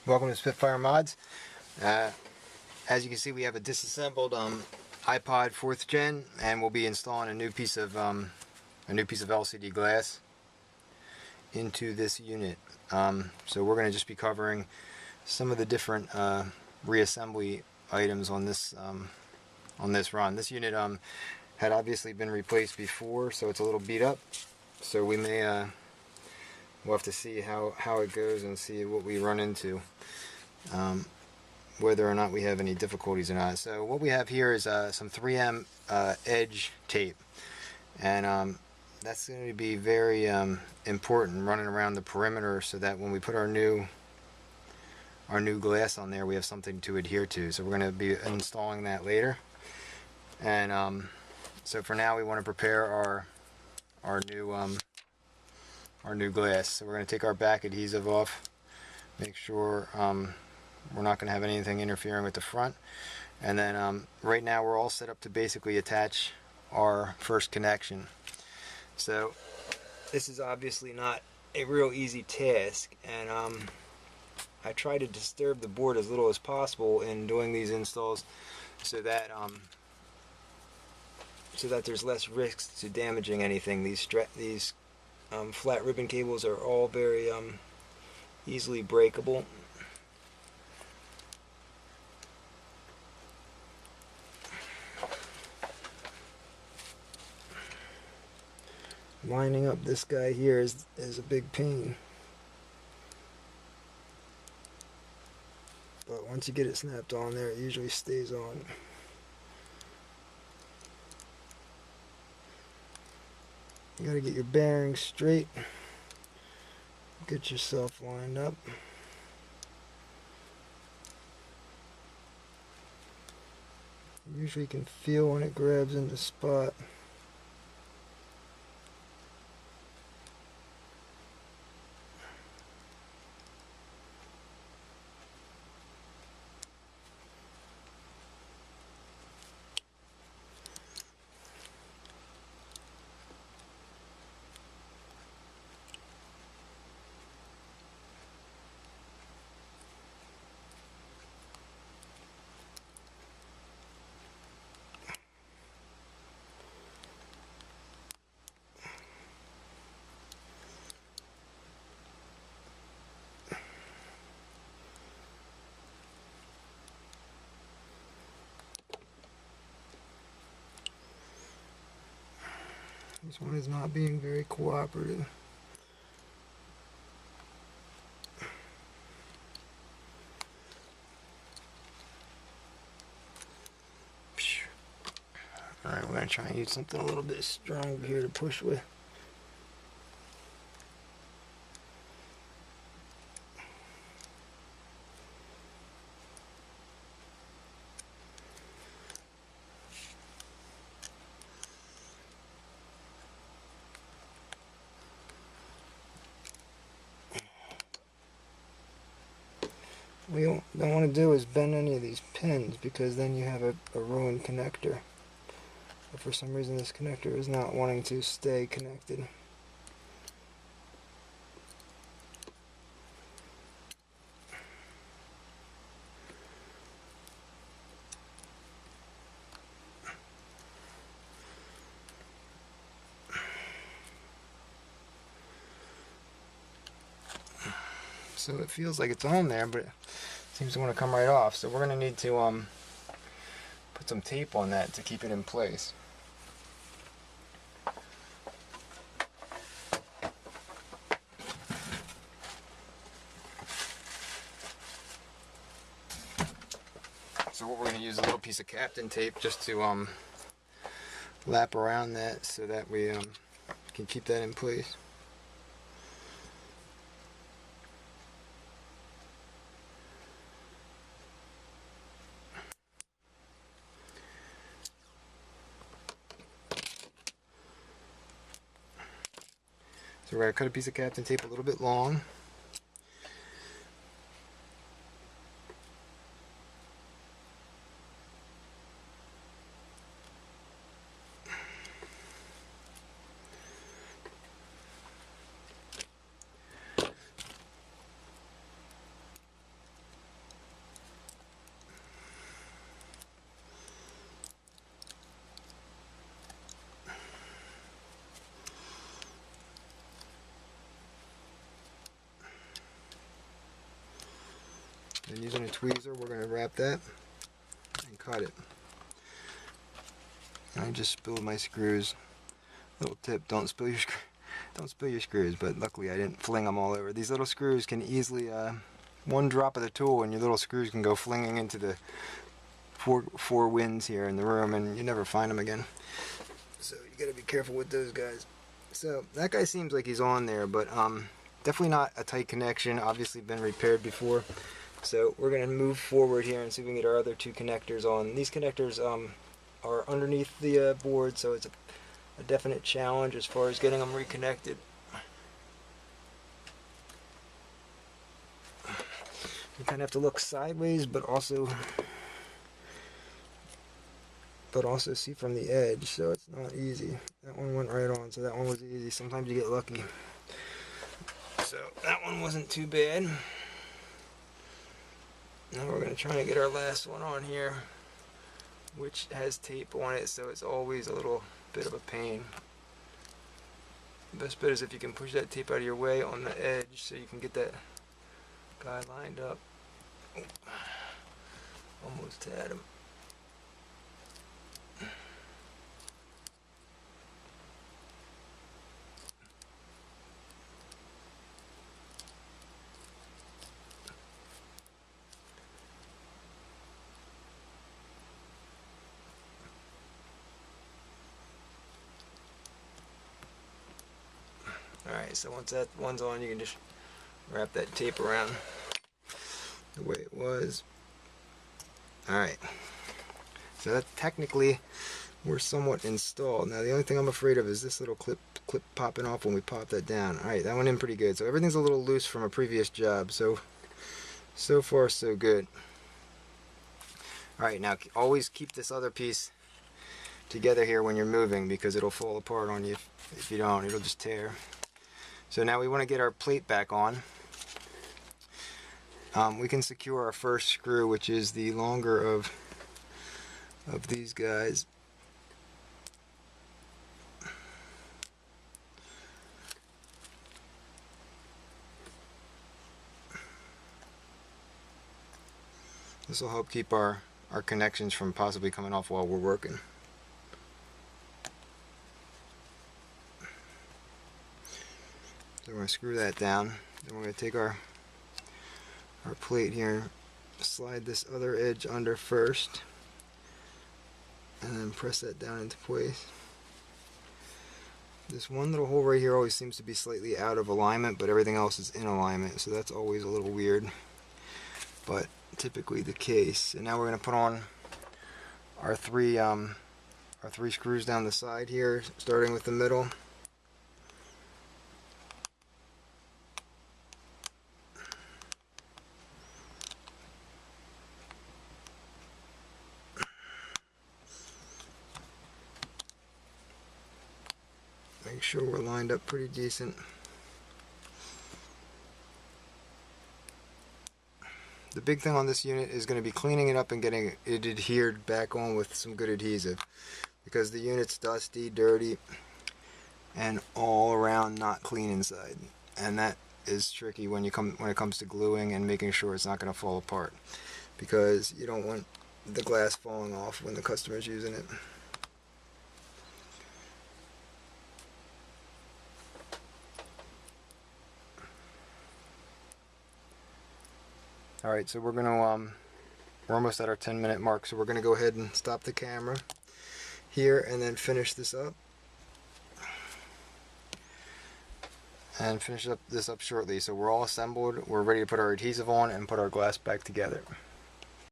Welcome to Spitfire Mods. As you can see, we have a disassembled iPod 4th gen, and we'll be installing a new piece of LCD glass into this unit. So we're going to just be covering some of the different reassembly items on this run. This unit had obviously been replaced before, so it's a little beat up. So we may we'll have to see how it goes and see what we run into, whether or not we have any difficulties or not. So what we have here is some 3M edge tape, and that's going to be very important running around the perimeter, so that when we put our new glass on there, we have something to adhere to. So we're going to be installing that later, and so for now we want to prepare our new glass. So we're going to take our back adhesive off, make sure we're not going to have anything interfering with the front, and then right now we're all set up to basically attach our first connection. So this is obviously not a real easy task, and I try to disturb the board as little as possible in doing these installs, so that there's less risks to damaging anything. These flat ribbon cables are all very easily breakable. Lining up this guy here is a big pain, but once you get it snapped on there, it usually stays on. You gotta get your bearings straight, get yourself lined up. Usually you can feel when it grabs in the spot. This one is not being very cooperative. Alright, we're going to try and use something a little bit stronger here to push with. What you don't want to do is bend any of these pins, because then you have a ruined connector. But for some reason this connector is not wanting to stay connected. So it feels like it's on there, but it seems to want to come right off. So we're going to need to put some tape on that to keep it in place. So what we're going to use a little piece of Captain tape just to lap around that, so that we can keep that in place. So we're going to cut a piece of Captain tape a little bit long. And using a tweezer, we're going to wrap that and cut it. I just spilled my screws. Little tip: don't spill your screws. But luckily, I didn't fling them all over. These little screws can easily, one drop of the tool, and your little screws can go flinging into the four winds here in the room, and you never find them again. So you got to be careful with those guys. So that guy seems like he's on there, but definitely not a tight connection. Obviously been repaired before. So we're going to move forward here and see if we can get our other two connectors on. These connectors are underneath the board, so it's a definite challenge as far as getting them reconnected. You kind of have to look sideways, but also see from the edge, so it's not easy. That one went right on, so that one was easy. Sometimes you get lucky. So that one wasn't too bad. Now we're going to try and get our last one on here, which has tape on it, so it's always a little bit of a pain. The best bet is if you can push that tape out of your way on the edge so you can get that guy lined up. Almost had him. Alright, so once that one's on, you can just wrap that tape around the way it was. Alright, so that technically we're somewhat installed. Now the only thing I'm afraid of is this little clip popping off when we pop that down. Alright, that went in pretty good. So everything's a little loose from a previous job, so far so good. Alright, now always keep this other piece together here when you're moving, because it'll fall apart on you if you don't. It'll just tear. So now we want to get our plate back on. We can secure our first screw, which is the longer of these guys. This will help keep our connections from possibly coming off while we're working. So we're going to screw that down. Then we're going to take our plate here, slide this other edge under first, and then press that down into place. This one little hole right here always seems to be slightly out of alignment, but everything else is in alignment, so that's always a little weird, but typically the case. And now we're going to put on our three screws down the side here, starting with the middle. Make sure we're lined up pretty decent. The big thing on this unit is going to be cleaning it up and getting it adhered back on with some good adhesive, because the unit's dusty, dirty, and all around not clean inside, and that is tricky when it comes to gluing and making sure it's not going to fall apart, because you don't want the glass falling off when the customer's using it. Alright, so we're almost at our 10-minute mark, so we're going to go ahead and stop the camera here and then finish this up. And finish this up shortly. So we're all assembled, we're ready to put our adhesive on and put our glass back together.